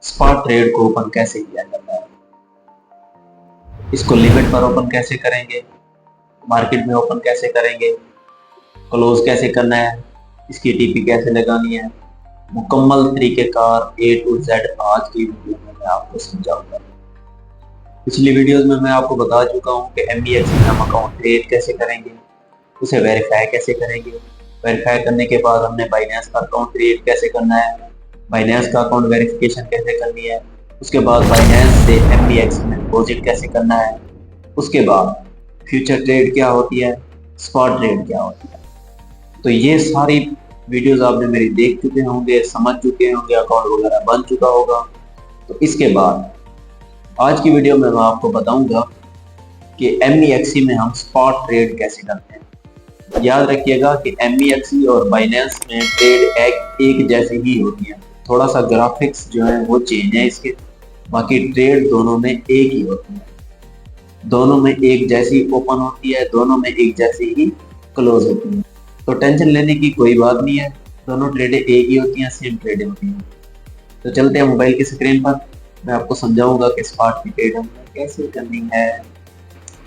Spot trade को open कैसे किया जाता है, इसको लिमिट पर ओपन कैसे करेंगे, मार्केट में ओपन कैसे करेंगे, क्लोज कैसे करना है, इसकी टीपी कैसे लगानी है, मुकम्मल तरीकेकार ए टू जेड आज की वीडियो में मैं आपको समझाऊंगा। पिछली वीडियोस में मैं आपको बता चुका हूं कि एमबीएक्सी में हम अकाउंट क्रिएट कैसे करेंगे, उसे वेरीफाई कैसे करेंगे, वेरीफाई करने के बाद हमने बाइनेंस का अकाउंट क्रिएट कैसे करना है, बाइनेंस का अकाउंट वेरिफिकेशन कैसे करनी है, उसके बाद बाइनेंस से एमबीएक्सी में डिपॉजिट कैसे करना है, उसके बाद फ्यूचर ट्रेड क्या होती है, स्पॉट ट्रेड क्या होती है। तो ये सारी वीडियोस आपने मेरी देख चुके होंगे, समझ चुके होंगे, अकाउंट वगैरह बन चुका होगा। तो इसके बाद आज की वीडियो में मैं आपको बताऊंगा कि एमईएक्सी में हम स्पॉट ट्रेड कैसे करते हैं। याद रखिएगा कि एमईएक्सी और बाइनेंस में ट्रेड एक जैसी ही होती है, थोड़ा सा ग्राफिक्स जो है वो चेंज है इसके, बाकी ट्रेड दोनों में एक ही होती है, दोनों में एक जैसी ओपन होती है, दोनों में एक जैसी ही क्लोज होती है। तो टेंशन लेने की कोई बात नहीं है, दोनों ट्रेडें एक ही होती हैं, सेम ट्रेडें होती हैं। तो चलते हैं मोबाइल की स्क्रीन पर, मैं आपको समझाऊंगा कि स्पॉट की ट्रेड हमने कैसे करनी है।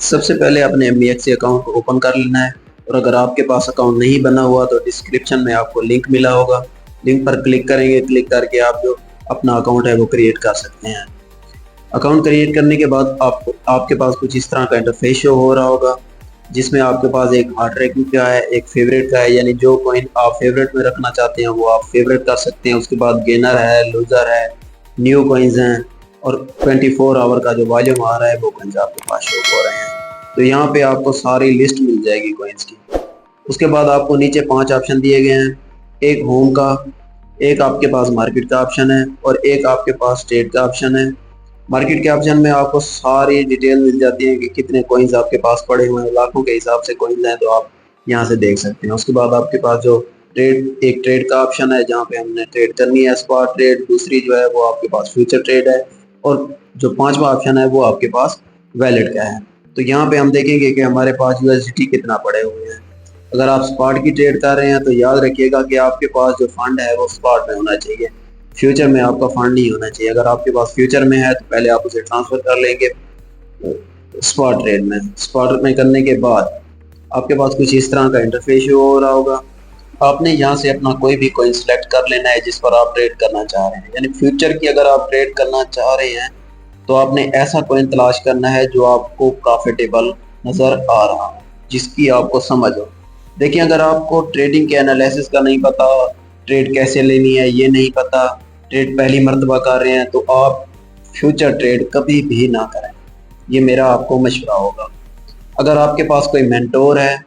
सबसे पहले अपने एमबीएक्सी अकाउंट को ओपन कर लेना है, और अगर आपके पास अकाउंट नहीं बना हुआ तो डिस्क्रिप्शन में आपको लिंक मिला होगा, लिंक पर क्लिक करेंगे, क्लिक करके आप जो अपना अकाउंट है वो क्रिएट कर सकते हैं। अकाउंट क्रिएट करने के बाद आपके पास कुछ इस तरह का इंटरफेस शो हो रहा होगा, जिसमें आपके पास एक हार्ट ट्रैकिंग का है, एक फेवरेट का है, यानी जो कॉइन आप फेवरेट में रखना चाहते हैं वो आप फेवरेट कर सकते हैं। उसके बाद गेनर है, लूजर है, न्यू कॉइन्स हैं, और 24 आवर का जो वॉल्यूम आ रहा है वो कॉइन्स आपके पास शो हो रहे हैं। तो यहाँ पे आपको सारी लिस्ट मिल जाएगी कॉइन्स की। उसके बाद आपको नीचे 5 ऑप्शन दिए गए हैं, एक होम का, एक आपके पास मार्केट का ऑप्शन है, और एक आपके पास ट्रेड का ऑप्शन है। मार्केट के ऑप्शन में आपको सारी डिटेल मिल जाती है कि कितने कॉइन्स आपके पास पड़े हुए हैं, लाखों के हिसाब से कॉइन्स हैं, तो आप यहाँ से देख सकते हैं। उसके बाद आपके पास जो एक ट्रेड का ऑप्शन है, जहाँ पे हमने ट्रेड करनी है स्पॉट ट्रेड, दूसरी जो है वो आपके पास फ्यूचर ट्रेड है, और जो 5वां ऑप्शन है वो आपके पास वैलेट का है। तो यहाँ पे हम देखेंगे कि हमारे पास यूएसडीटी कितना पड़े हुए हैं। अगर आप स्पॉट की ट्रेड कर रहे हैं तो याद रखिएगा कि आपके पास जो फंड है वो स्पॉट में होना चाहिए, फ्यूचर में आपका फंड नहीं होना चाहिए। अगर आपके पास फ्यूचर में है तो पहले आप उसे ट्रांसफर कर लेंगे स्पॉट ट्रेड में। स्पॉट में करने के बाद आपके पास कुछ इस तरह का इंटरफेस हो रहा होगा। आपने यहाँ से अपना कोई भी कॉइन सिलेक्ट कर लेना है जिस पर आप ट्रेड करना चाह रहे हैं, यानी फ्यूचर की अगर आप ट्रेड करना चाह रहे हैं तो आपने ऐसा कॉइन तलाश करना है जो आपको प्रॉफिटेबल नजर आ रहा हो, जिसकी आपको समझ हो। देखिए, अगर आपको ट्रेडिंग के एनालिसिस का नहीं पता, ट्रेड कैसे लेनी है ये नहीं पता, ट्रेड पहली मर्तबा कर रहे हैं, तो आप फ्यूचर ट्रेड कभी भी ना करें, ये मेरा आपको मशवरा होगा। अगर आपके पास कोई मेंटोर है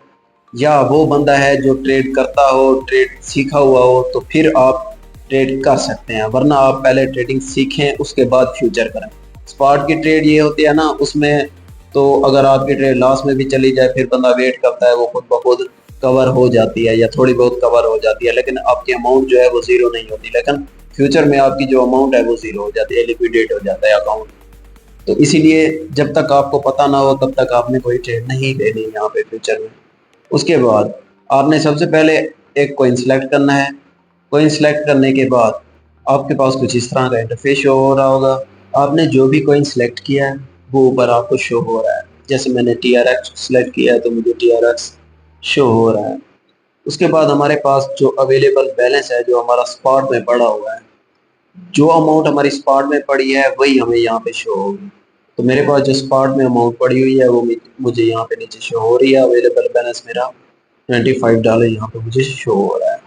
या वो बंदा है जो ट्रेड करता हो, ट्रेड सीखा हुआ हो, तो फिर आप ट्रेड कर सकते हैं, वरना आप पहले ट्रेडिंग सीखें उसके बाद फ्यूचर करें। स्पॉट की ट्रेड ये होती है ना, उसमें तो अगर आपकी ट्रेड लॉस में भी चली जाए फिर बंदा वेट करता है, वो खुद ब खुद कवर हो जाती है या थोड़ी बहुत कवर हो जाती है, लेकिन आपकी अमाउंट जो है वो जीरो नहीं होती। लेकिन फ्यूचर में आपकी जो अमाउंट है वो जीरो हो जाती है, लिक्विडेट हो जाता है अकाउंट। तो इसीलिए जब तक आपको पता ना हो तब तक आपने कोई ट्रेड नहीं लेनी यहाँ पे फ्यूचर में। उसके बाद आपने सबसे पहले एक कॉइन सिलेक्ट करना है। कॉइन सिलेक्ट करने के बाद आपके पास कुछ इस तरह का इंटरफेस शो हो रहा होगा। आपने जो भी कॉइन सिलेक्ट किया है वो ऊपर आपको शो हो रहा है। जैसे मैंने TRX सिलेक्ट किया है तो मुझे TRX शो हो रहा है। उसके बाद हमारे पास जो अवेलेबल बैलेंस है, जो हमारा स्पॉट में पड़ा हुआ है, जो अमाउंट हमारी स्पॉट में पड़ी है वही हमें यहाँ पे शो होगी। तो मेरे पास जो स्पॉट में अमाउंट पड़ी हुई है वो मुझे यहाँ पे नीचे शो हो रही है। अवेलेबल बैलेंस मेरा $25 यहाँ पे मुझे शो हो रहा है।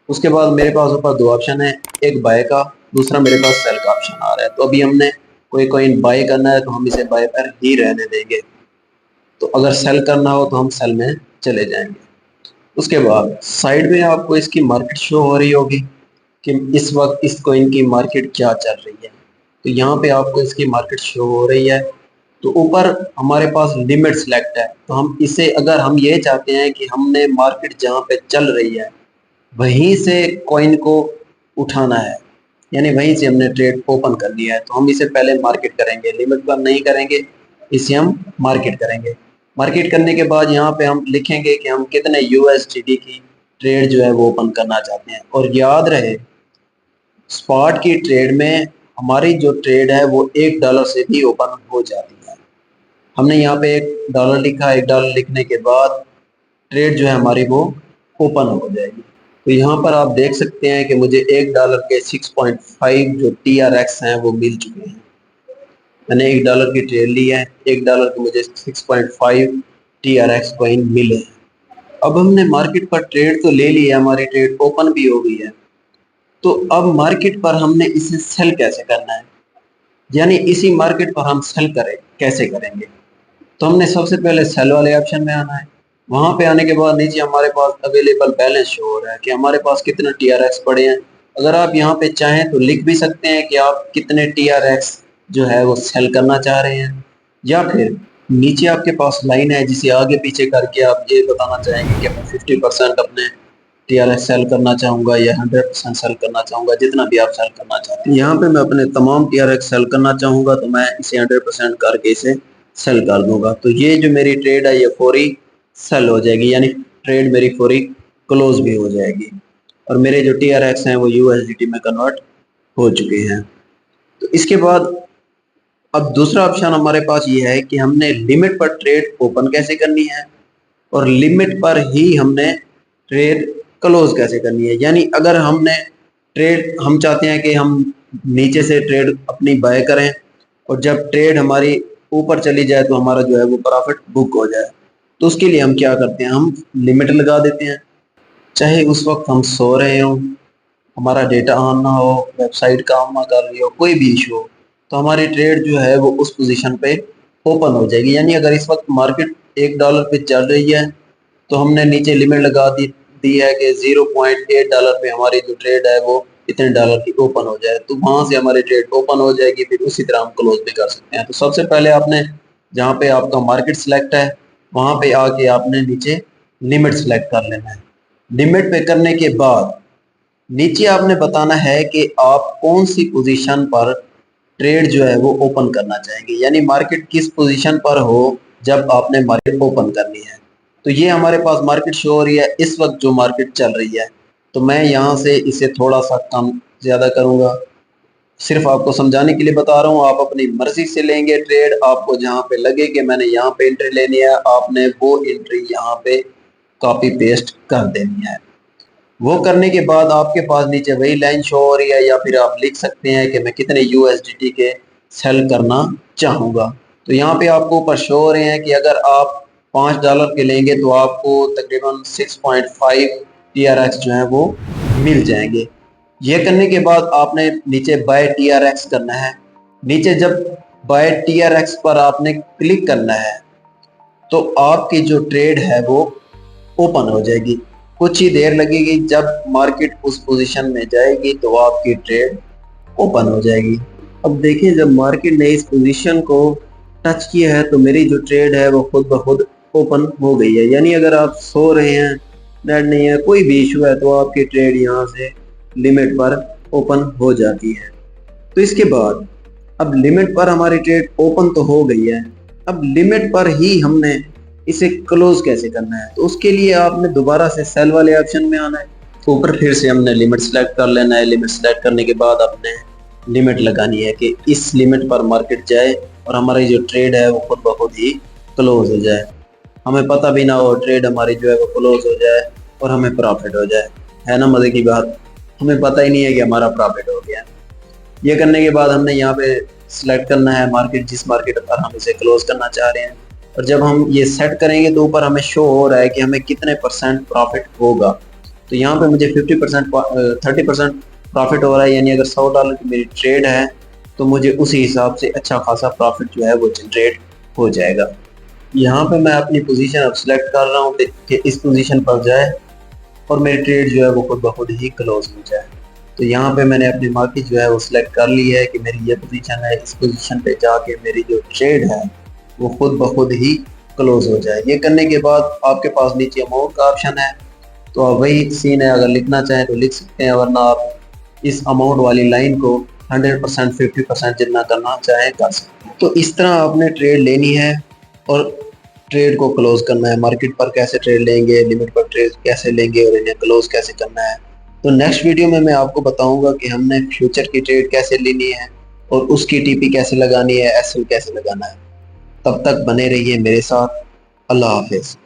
उसके बाद मेरे पास ऊपर 2 ऑप्शन है, एक बाय का, दूसरा मेरे पास सेल का ऑप्शन आ रहा है। तो अभी हमने कोई कॉइन बाय करना है तो हम इसे बाय पर ही रहने देंगे, तो अगर सेल करना हो तो हम सेल में चले जाएंगे। उसके बाद साइड में आपको इसकी मार्केट शो हो रही होगी कि इस वक्त इस कॉइन की मार्केट क्या चल रही है। तो यहाँ पे आपको इसकी मार्केट शो हो रही है। तो ऊपर हमारे पास लिमिट सेलेक्ट है, तो हम इसे, अगर हम ये चाहते हैं कि हमने मार्केट जहाँ पे चल रही है वहीं से कॉइन को उठाना है, यानी वहीं से हमने ट्रेड ओपन कर लिया है, तो हम इसे पहले मार्केट करेंगे, लिमिट पर नहीं करेंगे, इसे हम मार्केट करेंगे। मार्केट करने के बाद यहाँ पे हम लिखेंगे कि हम कितने USDT की ट्रेड जो है वो ओपन करना चाहते हैं। और याद रहे, स्पॉट की ट्रेड में हमारी जो ट्रेड है वो $1 से भी ओपन हो जाती है। हमने यहाँ पे $1 लिखा, $1 लिखने के बाद ट्रेड जो है हमारी वो ओपन हो जाएगी। तो यहाँ पर आप देख सकते हैं कि मुझे $1 के 6.5 जो TRX हैं वो मिल चुके हैं। मैंने $1 की ट्रेड ली है, $1 के मुझे 6.5 TRX कॉइन मिले हैं। अब हमने मार्केट पर ट्रेड तो ले ली है, हमारी ट्रेड ओपन भी हो गई है। तो अब मार्केट पर हमने इसे सेल कैसे करना है, यानी इसी मार्केट पर हम सेल कैसे करेंगे। तो हमने सबसे पहले सेल वाले ऑप्शन में आना है। वहां पे आने के बाद नीचे हमारे पास अवेलेबल बैलेंस शो हो रहा है कि हमारे पास कितने TRX पड़े हैं। अगर आप यहाँ पे चाहें तो लिख भी सकते हैं कि आप कितने TRX जो है वो सेल करना चाह रहे हैं, या फिर नीचे आपके पास लाइन है जिसे आगे पीछे करके आप ये बताना चाहेंगे कि मैं 50% अपने TRX सेल करना चाहूंगा या 100% सेल करना चाहूंगा, जितना भी आप सेल करना चाहते हैं। यहाँ पे मैं अपने तमाम TRX सेल करना चाहूंगा तो मैं इसे 100% करके इसे सेल कर दूंगा। तो ये जो मेरी ट्रेड है ये फौरी सेल हो जाएगी, यानी ट्रेड मेरी फौरी क्लोज भी हो जाएगी और मेरे जो TRX हैं वो USDT में कन्वर्ट हो चुके हैं। तो इसके बाद अब दूसरा ऑप्शन हमारे पास ये है कि हमने लिमिट पर ट्रेड ओपन कैसे करनी है और लिमिट पर ही हमने ट्रेड क्लोज कैसे करनी है। यानी अगर हमने ट्रेड हम चाहते हैं कि हम नीचे से ट्रेड अपनी बाय करें और जब ट्रेड हमारी ऊपर चली जाए तो हमारा जो है वो प्रॉफिट बुक हो जाए, तो उसके लिए हम क्या करते हैं, हम लिमिट लगा देते हैं। चाहे उस वक्त हम सो रहे हो, हमारा डेटा ऑन ना हो, वेबसाइट काम ना कर रही हो, कोई भी इशू हो, तो हमारी ट्रेड जो है वो उस पोजीशन पे ओपन हो जाएगी। यानी अगर इस वक्त मार्केट $1 पे चल रही है तो हमने नीचे लिमिट लगा दी है कि $0.8 पे हमारी जो ट्रेड है वो इतने डॉलर की ओपन हो जाए, तो वहां से हमारी ट्रेड ओपन हो जाएगी। फिर उसी तरह हम क्लोज भी कर सकते हैं। तो सबसे पहले आपने जहाँ पे आपका मार्केट सिलेक्ट है वहां पे आके आपने नीचे लिमिट सिलेक्ट कर लेना है। लिमिट पे करने के बाद नीचे आपने बताना है कि आप कौन सी पोजीशन पर ट्रेड जो है वो ओपन करना चाहेंगे, यानी मार्केट किस पोजीशन पर हो जब आपने मार्केट ओपन करनी है। तो ये हमारे पास मार्केट शो हो रही है इस वक्त जो मार्केट चल रही है, तो मैं यहाँ से इसे थोड़ा सा कम ज्यादा करूंगा। सिर्फ आपको समझाने के लिए बता रहा हूँ, आप अपनी मर्जी से लेंगे ट्रेड। आपको जहाँ पे लगे कि मैंने यहाँ पे एंट्री लेनी है, आपने वो एंट्री यहाँ पे कॉपी पेस्ट कर देनी है। वो करने के बाद आपके पास नीचे वही लाइन शो हो रही है, या फिर आप लिख सकते हैं कि मैं कितने USDT के सेल करना चाहूंगा। तो यहाँ पे आपको ऊपर शो हो रहे हैं कि अगर आप $5 के लेंगे तो आपको तकरीबन 6.5 TRX जो है वो मिल जाएंगे। ये करने के बाद आपने नीचे बाय TRX करना है। नीचे जब बाय TRX पर आपने क्लिक करना है तो आपकी जो ट्रेड है वो ओपन हो जाएगी। कुछ ही देर लगेगी, जब मार्केट उस पोजीशन में जाएगी तो आपकी ट्रेड ओपन हो जाएगी। अब देखिए जब मार्केट ने इस पोजीशन को टच किया है तो मेरी जो ट्रेड है वो खुद ब खुद ओपन हो गई है। यानी अगर आप सो रहे हैं, नेट नहीं है, कोई भी इशू है, तो आपकी ट्रेड यहाँ से लिमिट पर ओपन हो जाती है। तो इसके बाद अब लिमिट पर हमारी ट्रेड ओपन तो हो गई है, अब लिमिट पर ही हमने इसे क्लोज कैसे करना है। तो उसके लिए आपने दोबारा से सेल वाले ऑप्शन में आना है। ऊपर फिर से हमने लिमिट सेलेक्ट कर लेना है। लिमिट सेलेक्ट करने के बाद आपने लिमिट लगानी है कि इस लिमिट पर मार्केट जाए और हमारी जो ट्रेड है वो खुद ब खुद ही क्लोज हो जाए। हमें पता भी ना हो, ट्रेड हमारी जो है वो क्लोज हो जाए और हमें प्रॉफिट हो जाए। है ना मजे की बात, हमें पता ही नहीं है कि हमारा प्रॉफिट हो गया। ये करने के बाद हमने यहाँ पे सिलेक्ट करना है मार्केट, जिस मार्केट पर हम इसे क्लोज करना चाह रहे हैं। और जब हम ये सेट करेंगे तो ऊपर हमें शो हो रहा है कि हमें कितने % प्रॉफिट होगा। तो यहाँ पे मुझे 30% प्रॉफिट हो रहा है, यानी अगर $100 की मेरी ट्रेड है तो मुझे उसी हिसाब से अच्छा खासा प्रॉफिट जो है वो जनरेट हो जाएगा। यहाँ पे मैं अपनी पोजीशन अब सिलेक्ट कर रहा हूँ कि इस पोजीशन पर जाए और मेरी ट्रेड जो है वो खुद ब खुद ही क्लोज हो जाए। तो यहाँ पे मैंने अपनी मार्केट जो है वो सिलेक्ट कर ली है कि मेरी ये पोजीशन है, इस पोजीशन पे जाके मेरी जो ट्रेड है वो खुद ब खुद ही क्लोज हो जाए। ये करने के बाद आपके पास नीचे अमाउंट का ऑप्शन है, तो आप वही सीन है, अगर लिखना चाहें तो लिख सकते हैं, वरना आप इस अमाउंट वाली लाइन को 100% 50% जितना करना चाहें कर सकते हैं। तो इस तरह आपने ट्रेड लेनी है और ट्रेड को क्लोज करना है। मार्केट पर कैसे ट्रेड लेंगे, लिमिट पर ट्रेड कैसे लेंगे और इन्हें क्लोज कैसे करना है, तो नेक्स्ट वीडियो में मैं आपको बताऊंगा कि हमने फ्यूचर की ट्रेड कैसे लेनी है और उसकी टीपी कैसे लगानी है, एसएल कैसे लगाना है। तब तक बने रहिए मेरे साथ। अल्लाह हाफिज।